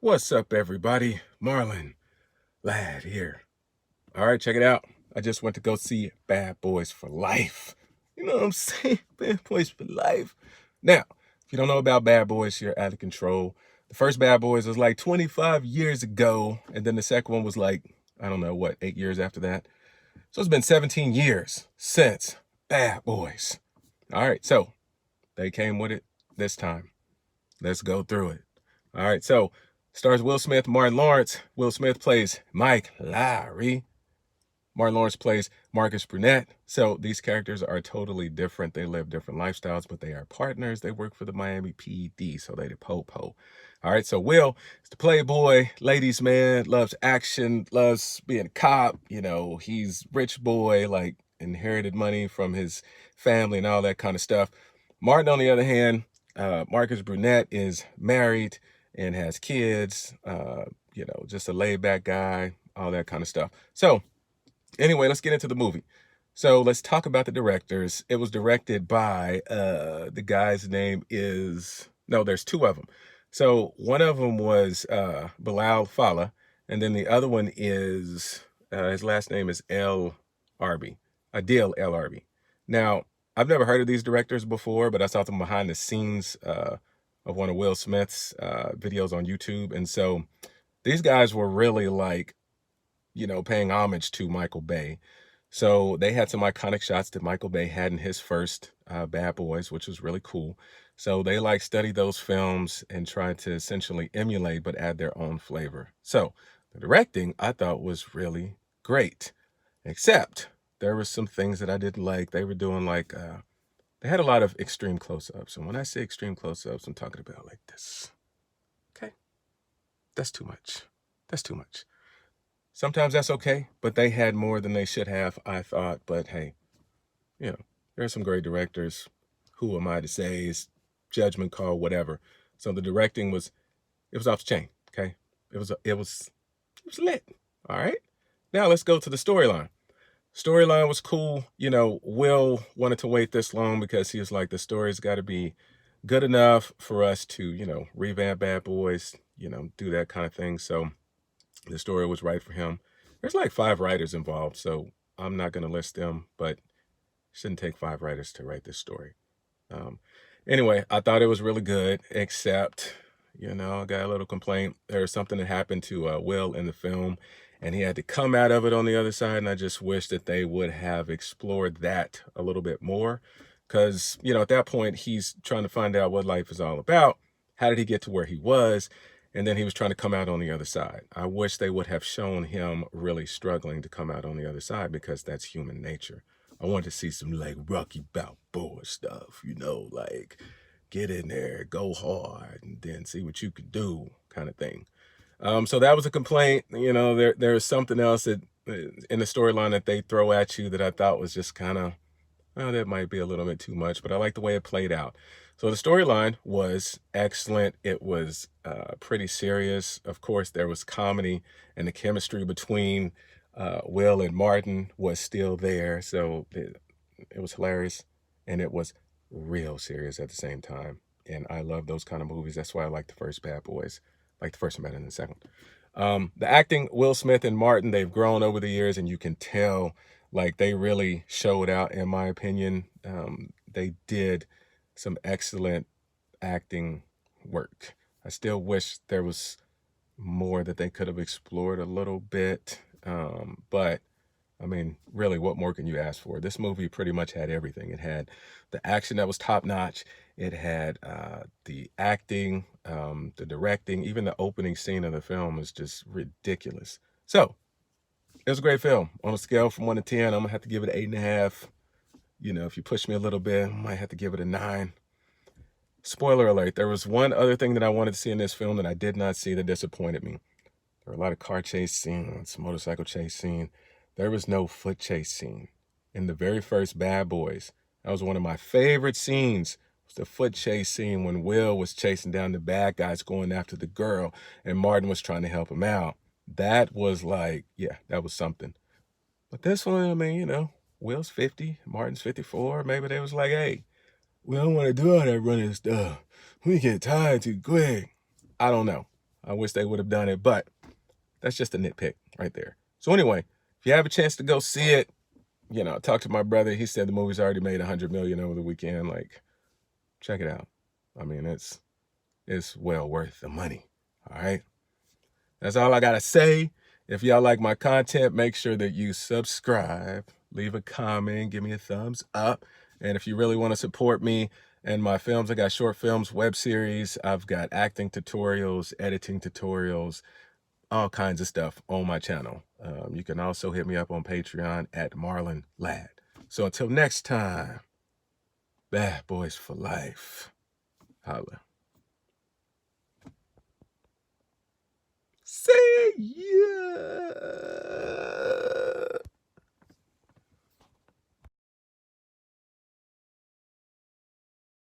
What's up, everybody? Marlon Lad here. All right, check it out. I just went to go see Bad Boys for Life. You know what I'm saying? Bad Boys for Life. Now, if you don't know about Bad Boys, you're out of control. The first Bad Boys was like 25 years ago, and then the second one was like, I don't know, what, 8 years after that? So it's been 17 years since Bad Boys. All right, so they came with it this time. Let's go through it. All right, so stars Will Smith, Martin Lawrence. Will Smith plays Mike Lowery. Martin Lawrence plays Marcus Burnett. So these characters are totally different. They live different lifestyles, but they are partners. They work for the Miami PD, so they the po-po. All right, so Will is the playboy, ladies man, loves action, loves being a cop. You know, he's rich boy, like inherited money from his family and all that kind of stuff. Martin, on the other hand, Marcus Burnett is married and has kids, just a laid back guy, all that kind of stuff. So anyway, let's get into the movie. So let's talk about the directors. It was directed by, the guy's name is, no, there's two of them. So one of them was Bilall Fallah, and then the other one is, his last name is Arbi, Adil Arbi. Now, I've never heard of these directors before, but I saw them behind the scenes of one of Will Smith's videos on YouTube. And so these guys were really like, paying homage to Michael Bay. So they had some iconic shots that Michael Bay had in his first Bad Boys, which was really cool. So they like studied those films and tried to essentially emulate, but add their own flavor. So the directing I thought was really great, except there were some things that I didn't like. They were doing like, they had a lot of extreme close-ups. And when I say extreme close-ups, I'm talking about like this. Okay? That's too much. That's too much. Sometimes that's okay, but they had more than they should have, I thought. But hey, there are some great directors. Who am I to say? It's judgment call, whatever. So the directing was, it was off the chain. Okay, it was lit. All right. Now let's go to the storyline. Storyline was cool. Will wanted to wait this long because he was like, the story's got to be good enough for us to, revamp Bad Boys, do that kind of thing. So the story was right for him. There's like 5 writers involved, so I'm not going to list them, but it shouldn't take 5 writers to write this story. Anyway, I thought it was really good, except, I got a little complaint. There was something that happened to Will in the film, and he had to come out of it on the other side, and I just wish that they would have explored that a little bit more, because, at that point, he's trying to find out what life is all about. How did he get to where he was? And then he was trying to come out on the other side. I wish they would have shown him really struggling to come out on the other side, because that's human nature. I want to see some like Rocky Balboa stuff, like get in there, go hard, and then see what you can do kind of thing. So that was a complaint. There's something else that in the storyline that they throw at you that I thought was just kind of, well, that might be a little bit too much, but I like the way it played out. So the storyline was excellent. It was pretty serious. Of course, there was comedy, and the chemistry between Will and Martin was still there. So it was hilarious, and it was real serious at the same time. And I love those kind of movies. That's why I like the first Bad Boys, like the first one better than the second. The acting, Will Smith and Martin, they've grown over the years, and you can tell like they really showed out, in my opinion. They did some excellent acting work. I still wish there was more that they could have explored a little bit. But I mean, really, what more can you ask for? This movie pretty much had everything. It had the action that was top notch. It had the acting, the directing, even the opening scene of the film was just ridiculous. So it was a great film. On a scale from 1 to 10, I'm gonna have to give it 8.5. If you push me a little bit, I might have to give it a 9. Spoiler alert, there was one other thing that I wanted to see in this film that I did not see that disappointed me. There were a lot of car chase scenes, motorcycle chase scene. There was no foot chase scene. In the very first Bad Boys, that was one of my favorite scenes. It was the foot chase scene when Will was chasing down the bad guys going after the girl, and Martin was trying to help him out. That was like, yeah, that was something. But this one, I mean, Will's 50, Martin's 54. Maybe they was like, hey, we don't want to do all that running stuff. We get tired too quick. I don't know. I wish they would have done it, but that's just a nitpick right there. So anyway, if you have a chance to go see it, you know, talk to my brother. He said the movie's already made $100 million over the weekend. Like, check it out. I mean, it's well worth the money. All right. That's all I gotta say. If y'all like my content, make sure that you subscribe, leave a comment, give me a thumbs up. And if you really want to support me and my films, I got short films, web series, I've got acting tutorials, editing tutorials, all kinds of stuff on my channel. You can also hit me up on Patreon at Marlon Ladd. So until next time, bad boys for life. Holla. See ya.